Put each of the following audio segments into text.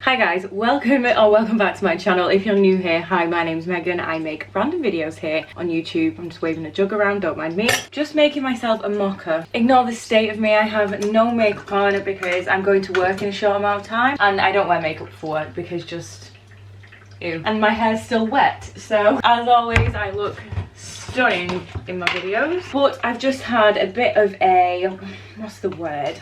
Hi guys, welcome back to my channel. If you're new here, hi, my name's Megan. I make random videos here on YouTube. I'm just waving a jug around, don't mind me. Just making myself a mocha. Ignore the state of me. I have no makeup on because I'm going to work in a short amount of time and I don't wear makeup for work because just ew. And my hair's still wet, so as always I look stunning in my videos. But I've just had a bit of a, what's the word?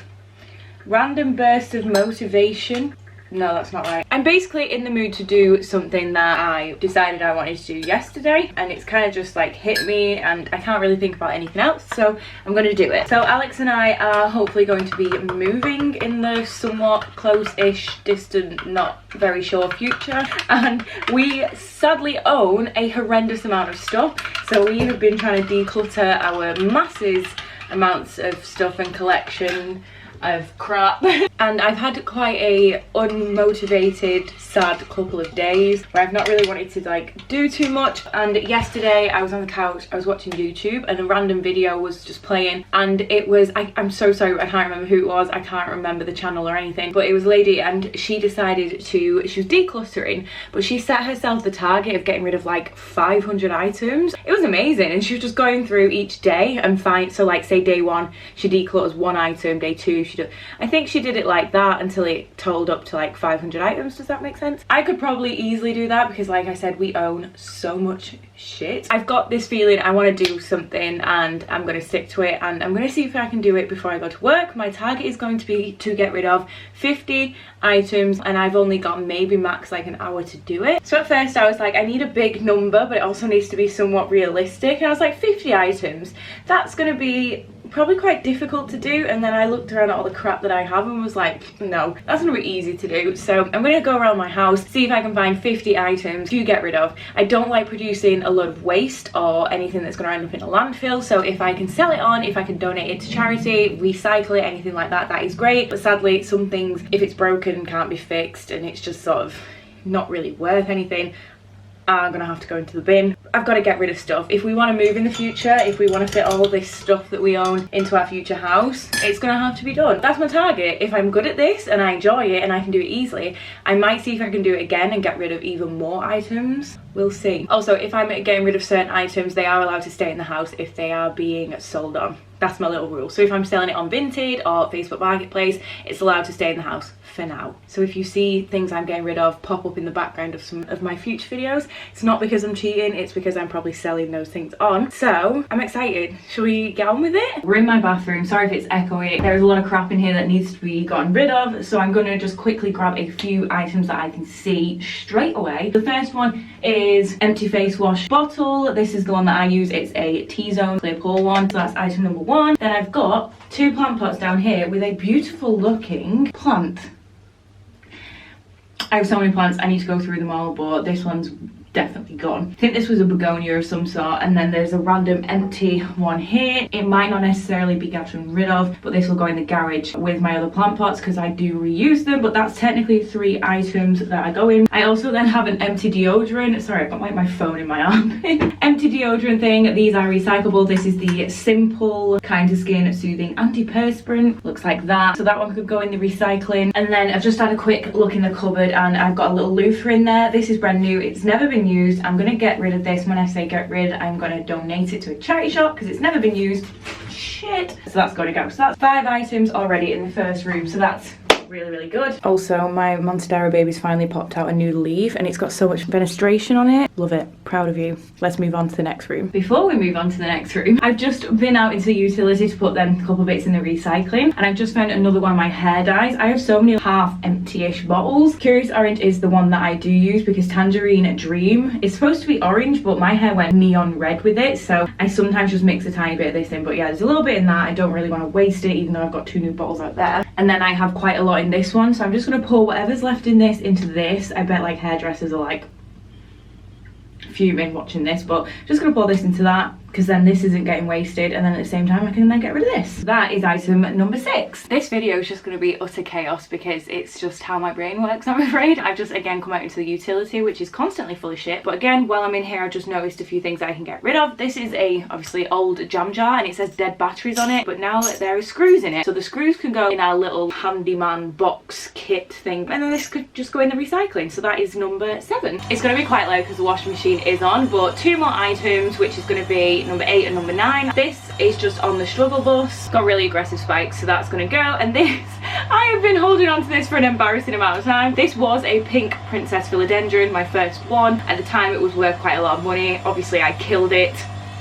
Random burst of motivation. No, that's not right. I'm basically in the mood to do something that I decided I wanted to do yesterday, and it's kind of just like hit me and I can't really think about anything else, so I'm going to do it. So Alex and I are hopefully going to be moving in the somewhat close-ish, distant, not very sure future, and we sadly own a horrendous amount of stuff. So we have been trying to declutter our massive amounts of stuff and collection of crap and I've had quite a unmotivated, sad couple of days where I've not really wanted to like do too much. And yesterday I was on the couch, I was watching YouTube and a random video was just playing, and it was I'm so sorry, I can't remember who it was, I can't remember the channel or anything, but it was a lady and she decided to, she was decluttering, but she set herself the target of getting rid of like 500 items. It was amazing, and she was just going through each day and find, so like say day one she declutters one item, day two she does, I think she did it like that until it totaled up to like 500 items. Does that make sense? I could probably easily do that because like I said, we own so much shit. I've got this feeling I want to do something and I'm going to stick to it, and I'm going to see if I can do it before I go to work. My target is going to be to get rid of 50 items and I've only got maybe max like an hour to do it. So at first I was like, I need a big number but it also needs to be somewhat realistic, and I was like 50 items, that's going to be probably quite difficult to do. And then I looked around at all the crap that I have and was like, no, that's gonna be easy to do. So I'm gonna go around my house, see if I can find 50 items to get rid of. I don't like producing a lot of waste or anything that's gonna end up in a landfill, so if I can sell it on, if I can donate it to charity, recycle it, anything like that, that is great. But sadly some things, if it's broken, can't be fixed and it's just sort of not really worth anything, I'm gonna have to go into the bin. I've got to get rid of stuff. If we want to move in the future, if we want to fit all this stuff that we own into our future house, it's gonna have to be done. That's my target. If I'm good at this and I enjoy it and I can do it easily, I might see if I can do it again and get rid of even more items. We'll see. Also, if I'm getting rid of certain items, they are allowed to stay in the house if they are being sold on. That's my little rule. So if I'm selling it on Vinted or Facebook Marketplace, it's allowed to stay in the house for now. So if you see things I'm getting rid of pop up in the background of some of my future videos, it's not because I'm cheating, it's because I'm probably selling those things on. So I'm excited. Shall we get on with it? We're in my bathroom. Sorry if it's echoey. There's a lot of crap in here that needs to be gotten rid of. So I'm gonna just quickly grab a few items that I can see straight away. The first one is empty face wash bottle. This is the one that I use. It's a T-zone clear pore one. So that's item number one. Then I've got two plant pots down here with a beautiful looking plant. I have so many plants, I need to go through them all, but this one's definitely gone. I think this was a begonia of some sort, and then there's a random empty one here. It might not necessarily be gotten rid of, but this will go in the garage with my other plant pots because I do reuse them, but that's technically 3 items that I go in. I also then have an empty deodorant. Sorry, I've got like my phone in my arm. Empty deodorant thing. These are recyclable. This is the Simple Kind of Skin Soothing Antiperspirant. Looks like that. So that one could go in the recycling. And then I've just had a quick look in the cupboard and I've got a little loofah in there. This is brand new. It's never been used. I'm gonna get rid of this. When I say get rid, I'm gonna donate it to a charity shop because it's never been used. Shit. So that's gonna go. So that's 5 items already in the first room. So that's really good. Also, my Monstera baby's finally popped out a new leaf and it's got so much fenestration on it. Love it. Proud of you. Let's move on to the next room. Before we move on to the next room, I've just been out into the utility to put them a couple bits in the recycling, and I've just found another one of my hair dyes. I have so many half empty-ish bottles. Curious Orange is the one that I do use because Tangerine Dream is supposed to be orange, but my hair went neon red with it, so I sometimes just mix a tiny bit of this in. But yeah, there's a little bit in that. I don't really want to waste it, even though I've got 2 new bottles out there. And then I have quite a lot in this one, so I'm just going to pour whatever's left in this into this. I bet like hairdressers are like fuming watching this, but just going to pour this into that because then this isn't getting wasted, and then at the same time I can then get rid of this. That is item number 6. This video is just going to be utter chaos because it's just how my brain works, I'm afraid. I've just again come out into the utility, which is constantly full of shit, but again, while I'm in here, I've just noticed a few things I can get rid of. This is a obviously old jam jar, and it says dead batteries on it, but now there are screws in it, so the screws can go in our little handyman box kit thing, and then this could just go in the recycling. So that is number 7. It's going to be quite low because the washing machine is on, but 2 more items, which is going to be number 8 and number 9. This is just on the struggle bus, got really aggressive spikes, so that's going to go. And this, I have been holding on to this for an embarrassing amount of time. This was a pink Princess Philodendron, my first one. At the time it was worth quite a lot of money. Obviously I killed it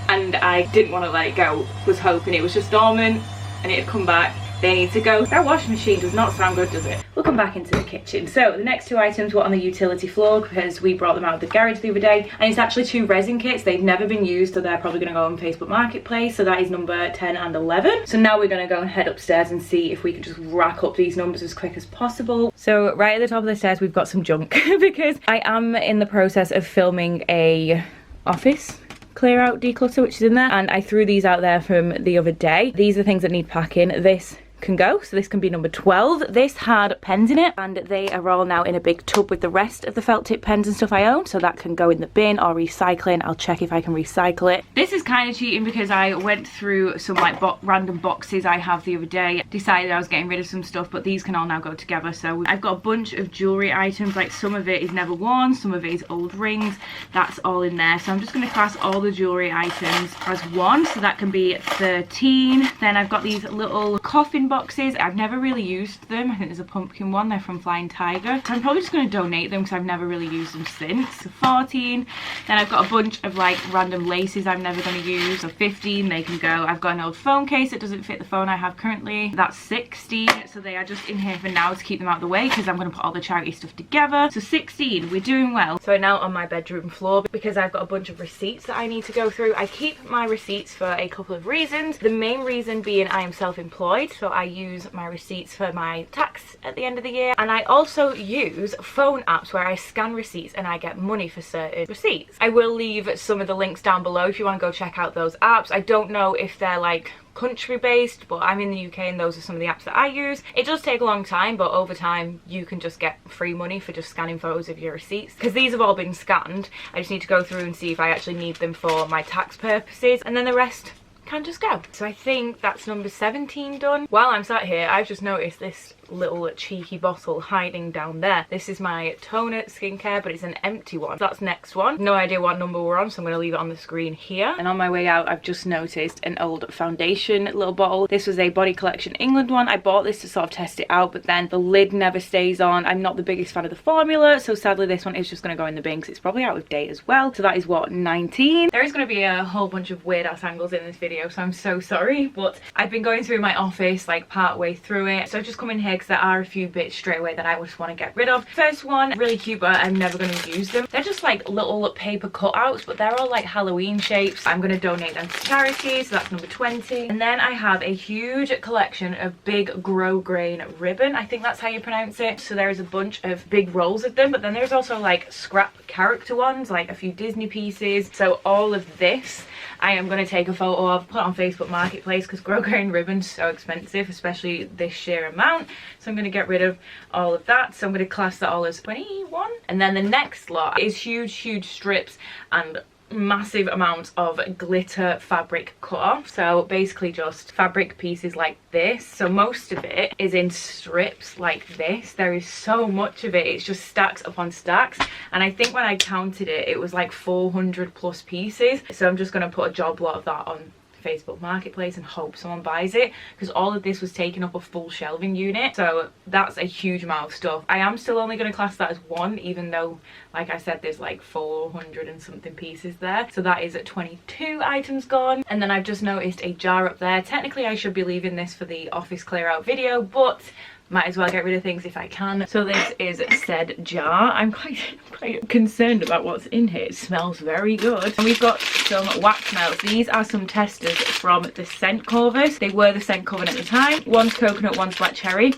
and I didn't want to let it go, was hoping it was just dormant and it had come back. They need to go. That washing machine does not sound good, does it? We'll come back into the kitchen. So the next 2 items were on the utility floor because we brought them out of the garage the other day, and it's actually 2 resin kits. They've never been used, so they're probably going to go on Facebook Marketplace. So that is number 10 and 11. So now we're going to go and head upstairs and see if we can just rack up these numbers as quick as possible. So right at the top of the stairs we've got some junk because I am in the process of filming a office clear out declutter, which is in there, and I threw these out there from the other day. These are things that need packing. This can go, so this can be number 12. This had pens in it, and they are all now in a big tub with the rest of the felt tip pens and stuff I own, so that can go in the bin or recycling. I'll check if I can recycle it. This is kind of cheating because I went through some like random boxes I have the other day, decided I was getting rid of some stuff, but these can all now go together. So I've got a bunch of jewelry items, like some of it is never worn, some of it is old rings, that's all in there. So I'm just going to class all the jewelry items as 1, so that can be 13. Then I've got these little coffin boxes. I've never really used them. I think there's a pumpkin one, they're from Flying Tiger, so I'm probably just going to donate them because I've never really used them since. So 14. Then I've got a bunch of like random laces I'm never going to use, so 15, they can go. I've got an old phone case that doesn't fit the phone I have currently, that's 16, so they are just in here for now to keep them out of the way because I'm going to put all the charity stuff together. So 16, we're doing well. So now on my bedroom floor, because I've got a bunch of receipts that I need to go through. I keep my receipts for a couple of reasons. The main reason being I am self-employed, so I use my receipts for my tax at the end of the year, and I also use phone apps where I scan receipts and I get money for certain receipts. I will leave some of the links down below if you want to go check out those apps. I don't know if they're like country based, but I'm in the UK and those are some of the apps that I use. It does take a long time, but over time you can just get free money for just scanning photos of your receipts. Because these have all been scanned, I just need to go through and see if I actually need them for my tax purposes, and then the rest can just go. So I think that's number 17 done. While I'm sat here, I've just noticed this little cheeky bottle hiding down there. This is my toner skincare, but it's an empty one. That's next one. No idea what number we're on, so I'm going to leave it on the screen here. And on my way out, I've just noticed an old foundation little bottle. This was a Body Collection England one. I bought this to sort of test it out, but then the lid never stays on. I'm not the biggest fan of the formula, so sadly this one is just going to go in the bin because it's probably out of date as well. So that is what, 19? There is going to be a whole bunch of weird ass angles in this video, so I'm so sorry, but I've been going through my office like part way through it, so I've just come in here because there are a few bits straight away that I just want to get rid of. First one, really cute, but I'm never going to use them. They're just like little paper cutouts, but they're all like Halloween shapes. I'm going to donate them to charity, so that's number 20. And then I have a huge collection of big grow grain ribbon. I think that's how you pronounce it. So there is a bunch of big rolls of them, but then there's also like scrap character ones, like a few Disney pieces. So all of this I am going to take a photo of, put it on Facebook Marketplace, because grow grain ribbon's so expensive, especially this sheer amount. So I'm going to get rid of all of that. So I'm going to class that all as 21. And then the next lot is huge strips and massive amounts of glitter fabric cut off. So basically just fabric pieces like this. So most of it is in strips like this. There is so much of it, it's just stacks upon stacks, and I think when I counted it, it was like 400 plus pieces. So I'm just going to put a job lot of that on Facebook Marketplace and hope someone buys it, because all of this was taking up a full shelving unit. So that's a huge amount of stuff. I am still only going to class that as one, even though like I said there's like 400 and something pieces there. So that is at 22 items gone. And then I've just noticed a jar up there. Technically I should be leaving this for the office clear out video, but might as well get rid of things if I can. So this is said jar. I'm quite concerned about what's in here. It smells very good. And we've got some wax melts. These are some testers from the scent covers. They were the scent cover at the time. One's coconut, one's black cherry.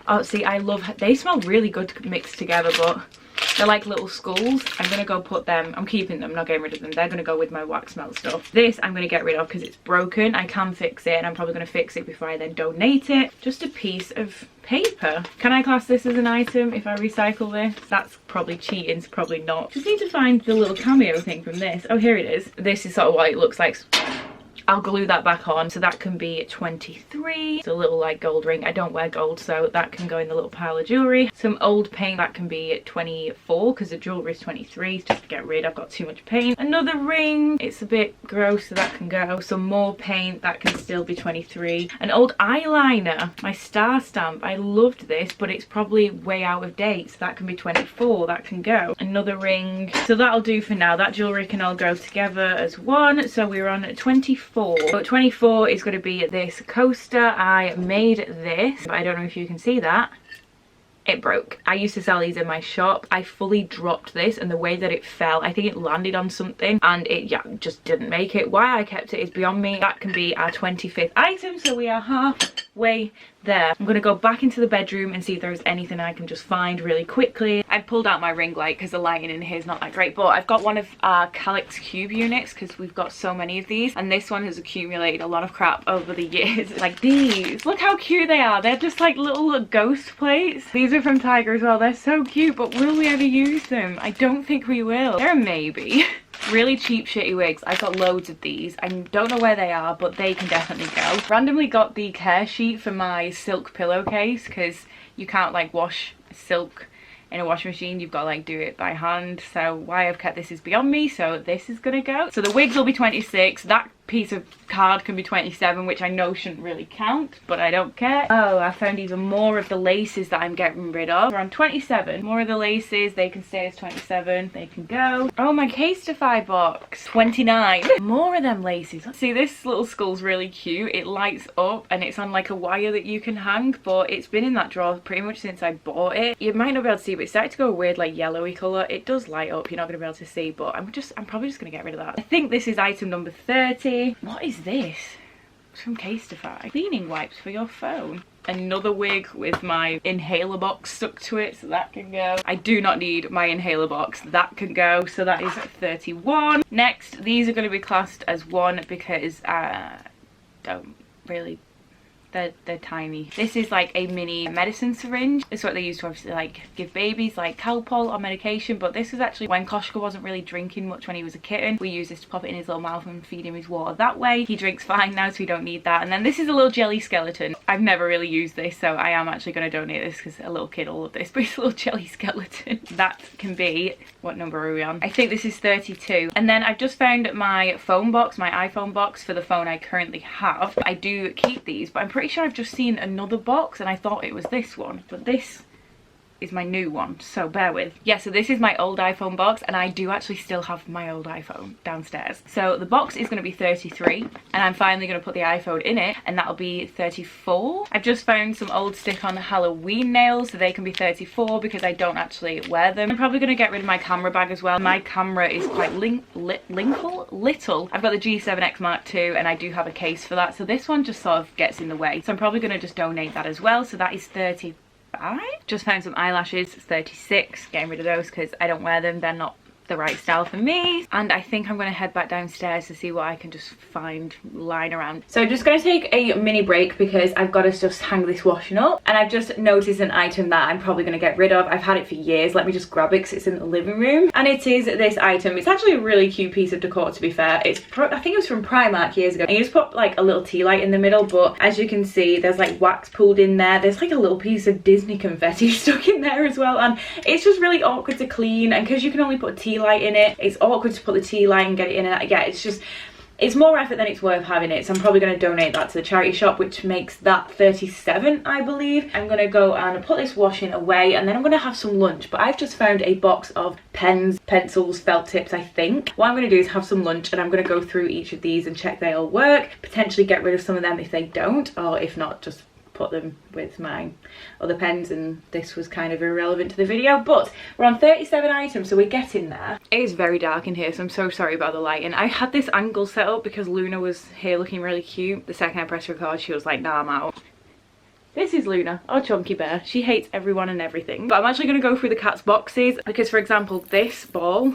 Oh, see, I love, they smell really good mixed together, but They're like little skulls. I'm gonna go put them, I'm keeping them, not getting rid of them. They're gonna go with my wax melt stuff. This I'm gonna get rid of because it's broken. I can fix it, and I'm probably gonna fix it before I then donate it. Just a piece of paper. Can I class this as an item if I recycle this? That's probably cheating, it's probably not. Just need to find the little cameo thing from this. Oh, here it is. This is sort of what it looks like. I'll glue that back on, so that can be 23. It's a little like gold ring. I don't wear gold, so that can go in the little pile of jewelry. Some old paint, that can be 24 because the jewelry is 23. Just to get rid, I've got too much paint. Another ring, it's a bit gross, so that can go. Some more paint, that can still be 23. An old eyeliner, my star stamp. I loved this, but it's probably way out of date, so that can be 24. That can go. Another ring, so that'll do for now. That jewelry can all go together as one, so we're on 24. But 24 is going to be this coaster. I made this, but I don't know if you can see that. It broke. I used to sell these in my shop. I fully dropped this, and the way that it fell, I think it landed on something and it just didn't make it. Why I kept it is beyond me. That can be our 25th item, so we are halfway there. I'm gonna go back into the bedroom and see if there's anything I can just find really quickly. I pulled out my ring light because the lighting in here is not that great, but I've got one of our Calyx cube units because we've got so many of these, and this one has accumulated a lot of crap over the years. Like these, look how cute they are. They're just like little ghost plates. These are from Tiger as well. They're so cute, but will we ever use them? I don't think we will. They're a maybe. Really cheap shitty wigs. I've got loads of these. I don't know where they are, but they can definitely go. Randomly got the care sheet for my silk pillowcase because you can't like wash silk in a washing machine. You've got to like do it by hand. So why I've kept this is beyond me. So this is gonna go. So the wigs will be 26. That piece of card can be 27, which I know shouldn't really count, but I don't care. Oh, I found even more of the laces that I'm getting rid of. We're on 27. More of the laces, they can stay as 27. They can go. Oh, my Casetify box, 29. More of them laces. See, this little skull's really cute. It lights up and it's on like a wire that you can hang, but it's been in that drawer pretty much since I bought it. You might not be able to see, but it's starting to go a weird like yellowy colour. It does light up. You're not going to be able to see, but I'm probably just going to get rid of that. I think this is item number 30. What is this? It's from Casetify. Cleaning wipes for your phone. Another wig with my inhaler box stuck to it, so that can go. I do not need my inhaler box. That can go, so that is 31. Next, these are going to be classed as one because I don't really... They're tiny. This is like a mini medicine syringe. This is what they use to obviously like give babies like Calpol or medication, but this is actually when Koshka wasn't really drinking much when he was a kitten. We use this to pop it in his little mouth and feed him his water that way. He drinks fine now, so we don't need that. And then this is a little jelly skeleton. I've never really used this, so I am actually going to donate this because a little kid will love this, but it's a little jelly skeleton. That can be, what number are we on? I think this is 32. And then I've just found my phone box, my iPhone box for the phone I currently have. I do keep these, but I'm pretty sure I've just seen another box and I thought it was this one, but this is my new one, so bear with. Yeah, so this is my old iPhone box, and I do actually still have my old iPhone downstairs. So the box is going to be 33, and I'm finally going to put the iPhone in it, and that'll be 34. I've just found some old stick-on Halloween nails, so they can be 34 because I don't actually wear them. I'm probably going to get rid of my camera bag as well. My camera is quite little. I've got the G7X Mark II, and I do have a case for that, so this one just sort of gets in the way. So I'm probably going to just donate that as well, so that is 30. Just found some eyelashes, 36, getting rid of those because I don't wear them, they're not the right style for me. And I think I'm going to head back downstairs to see what I can just find lying around. So I'm just going to take a mini break because I've got to just hang this washing up, and I've just noticed an item that I'm probably going to get rid of. I've had it for years. Let me just grab it because it's in the living room, and it is this item. It's actually a really cute piece of decor, to be fair. I think it was from Primark years ago, and you just put like a little tea light in the middle, but as you can see there's like wax pulled in there. There's like a little piece of Disney confetti stuck in there as well, and it's just really awkward to clean, and because you can only put a tea light in it, it's awkward to put the tea light and get it in, and yeah, it's more effort than it's worth having it. So I'm probably going to donate that to the charity shop, which makes that 37, I believe. I'm going to go and put this washing away, and then I'm going to have some lunch. But I've just found a box of pens, pencils, felt tips, I think. What I'm going to do is have some lunch, and I'm going to go through each of these and check they all work, potentially get rid of some of them if they don't, or if not, just put them with my other pens. And this was kind of irrelevant to the video, but we're on 37 items, so we're getting there. It is very dark in here, so I'm so sorry about the lighting. I had this angle set up because Luna was here looking really cute. The second I pressed record, she was like, nah, I'm out. This is Luna, our chunky bear. She hates everyone and everything. But I'm actually going to go through the cat's boxes because, for example, this ball,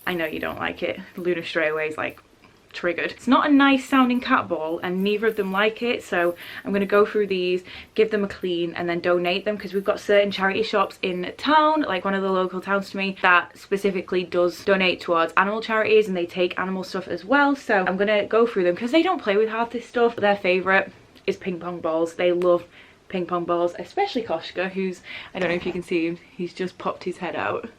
I know you don't like it. Luna straight away is like triggered. It's not a nice sounding cat ball and neither of them like it, so I'm going to go through these, give them a clean and then donate them, because we've got certain charity shops in town, like one of the local towns to me, that specifically does donate towards animal charities and they take animal stuff as well. So I'm going to go through them because they don't play with half this stuff. Their favourite is ping pong balls. They love ping pong balls, especially Koshka, who's, I don't know if you can see him, he's just popped his head out.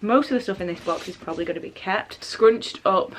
Most of the stuff in this box is probably going to be kept. Scrunched up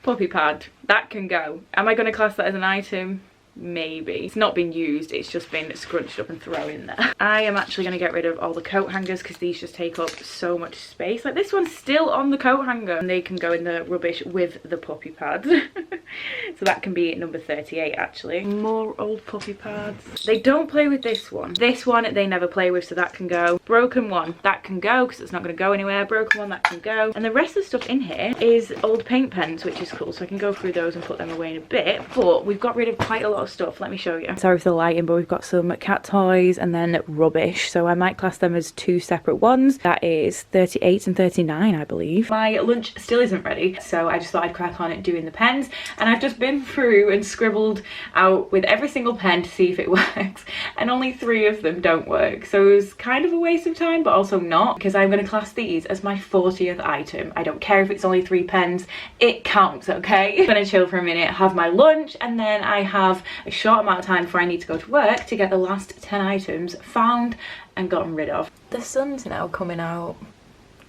puppy pad, that can go. Am I going to class that as an item? Maybe. It's not been used, it's just been scrunched up and thrown in there. I am actually going to get rid of all the coat hangers because these just take up so much space. Like this one's still on the coat hanger and they can go in the rubbish with the puppy pads. So that can be number 38 actually. More old puppy pads. They don't play with this one. This one they never play with, so that can go. Broken one, that can go because it's not going to go anywhere. Broken one, that can go. And the rest of the stuff in here is old paint pens, which is cool, so I can go through those and put them away in a bit. But we've got rid of quite a lot of stuff. Let me show you. Sorry for the lighting, but we've got some cat toys and then rubbish, so I might class them as two separate ones. That is 38 and 39, I believe. My lunch still isn't ready, so I just thought I'd crack on it doing the pens, and I've just been through and scribbled out with every single pen to see if it works, and only 3 of them don't work, so it was kind of a waste of time but also not, because I'm going to class these as my 40th item. I don't care if it's only 3 pens, it counts, okay? I'm gonna chill for a minute, have my lunch, and then I have a short amount of time before I need to go to work to get the last 10 items found and gotten rid of. The sun's now coming out,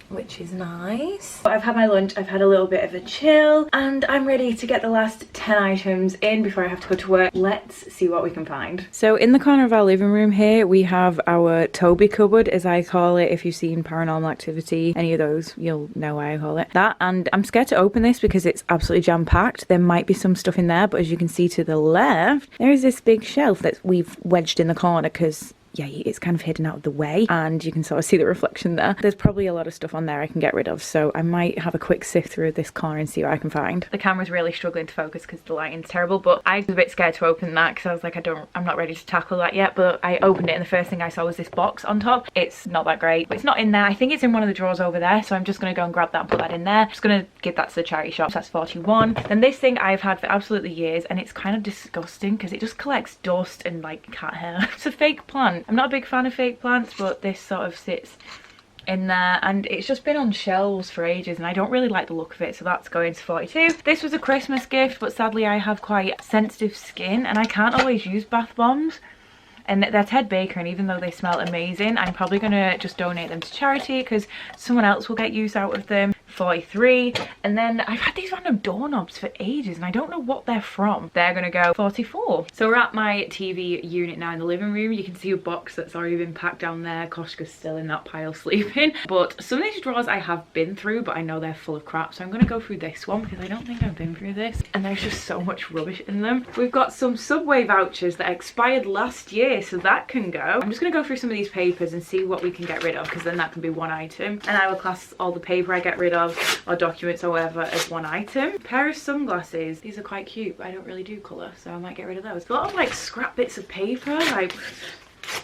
which is nice. I've had my lunch, I've had a little bit of a chill, and I'm ready to get the last 10 items in before I have to go to work. Let's see what we can find. So in the corner of our living room here, we have our Toby cupboard, as I call it. If you've seen Paranormal Activity, any of those, you'll know why I call it that. And I'm scared to open this because it's absolutely jam-packed. There might be some stuff in there, but as you can see to the left, there is this big shelf that we've wedged in the corner because yeah, it's kind of hidden out of the way and you can sort of see the reflection there. There's probably a lot of stuff on there I can get rid of, so I might have a quick sift through this corner and see what I can find. The camera's really struggling to focus because the lighting's terrible, but I was a bit scared to open that because I was like, I'm not ready to tackle that yet. But I opened it and the first thing I saw was this box on top. It's not that great, but it's not in there. I think it's in one of the drawers over there, so I'm just going to go and grab that and put that in there. Just going to give that to the charity shop. So that's 41. Then this thing I've had for absolutely years and it's kind of disgusting because it just collects dust and like cat hair. It's a fake plant. I'm not a big fan of fake plants, but this sort of sits in there and it's just been on shelves for ages and I don't really like the look of it, so that's going to 42. This was a Christmas gift, but sadly I have quite sensitive skin and I can't always use bath bombs, and they're Ted Baker, and even though they smell amazing, I'm probably gonna just donate them to charity because someone else will get use out of them. 43. And then I've had these random doorknobs for ages and I don't know what they're from. They're gonna go 44. So we're at my TV unit now in the living room. You can see a box that's already been packed down there. Koshka's still in that pile sleeping, but some of these drawers I have been through, but I know they're full of crap, so I'm gonna go through this one because I don't think I've been through this and there's just so much rubbish in them. We've got some Subway vouchers that expired last year, so that can go. I'm just gonna go through some of these papers and see what we can get rid of, because then that can be one item, and I will class all the paper I get rid of or documents or whatever as one item. A pair of sunglasses. These are quite cute, but I don't really do colour, so I might get rid of those. A lot of like scrap bits of paper, like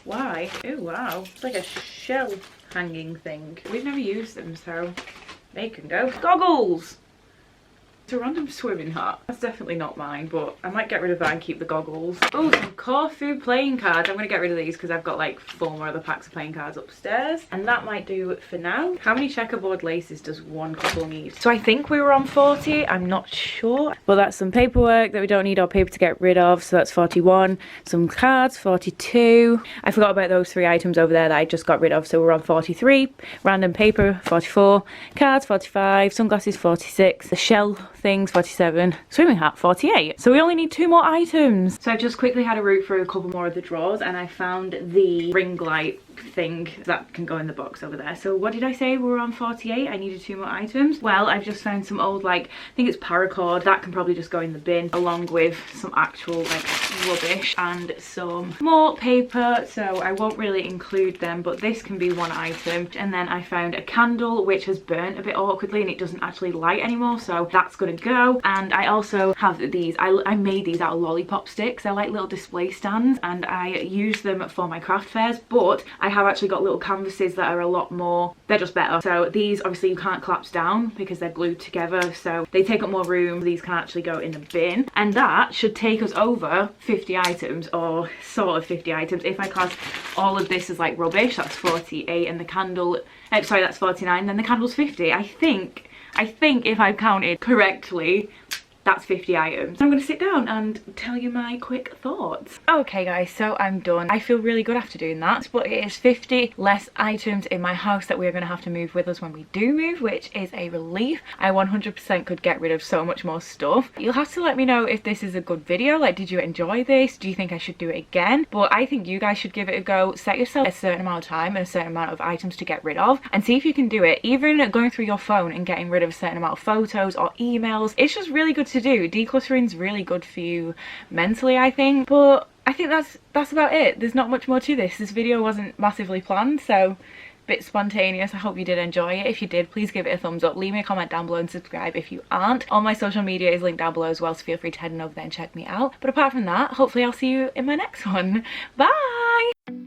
why? Oh wow, it's like a shell hanging thing. We've never used them, so they can go. Goggles! It's a random swimming hat. That's definitely not mine, but I might get rid of that and keep the goggles. Oh, some Corfu playing cards. I'm going to get rid of these because I've got like 4 more other packs of playing cards upstairs. And that might do it for now. How many checkerboard laces does one couple need? So I think we were on 40. I'm not sure. But that's some paperwork that we don't need or paper to get rid of. So that's 41. Some cards, 42. I forgot about those 3 items over there that I just got rid of. So we're on 43. Random paper, 44. Cards, 45. Sunglasses, 46. The shell things, 47. Swimming hat, 48. So we only need 2 more items. So I've just quickly had a route through a couple more of the drawers and I found the ring light thing that can go in the box over there. So what did I say? We were on 48. I needed 2 more items. Well, I've just found some old, like, I think it's paracord. That can probably just go in the bin, along with some actual like rubbish and some more paper, so I won't really include them, but this can be one item. And then I found a candle which has burnt a bit awkwardly and it doesn't actually light anymore, so that's gonna go. And I also have these, I made these out of lollipop sticks. They're like little display stands and I use them for my craft fairs, but I have actually got little canvases that are a lot more, they're just better. So these obviously you can't collapse down because they're glued together, so they take up more room. These can actually go in the bin, and that should take us over 50 items, or sort of 50 items. If I class all of this as like rubbish, that's 48, and the candle, sorry, that's 49, then the candle's 50. I think if I've counted correctly, that's 50 items. I'm gonna sit down and tell you my quick thoughts. Okay guys, so I'm done. I feel really good after doing that, but it is 50 less items in my house that we're gonna have to move with us when we do move, which is a relief. I 100% could get rid of so much more stuff. You'll have to let me know if this is a good video. Like, did you enjoy this? Do you think I should do it again? But I think you guys should give it a go. Set yourself a certain amount of time and a certain amount of items to get rid of, and see if you can do it. Even going through your phone and getting rid of a certain amount of photos or emails, it's just really good to do. Decluttering's really good for you mentally, I think. But I think that's about it. There's not much more to this. This video wasn't massively planned, so a bit spontaneous. I hope you did enjoy it. If you did, please give it a thumbs up. Leave me a comment down below and subscribe if you aren't. All my social media is linked down below as well, so feel free to head on over there and check me out. But apart from that, hopefully I'll see you in my next one. Bye!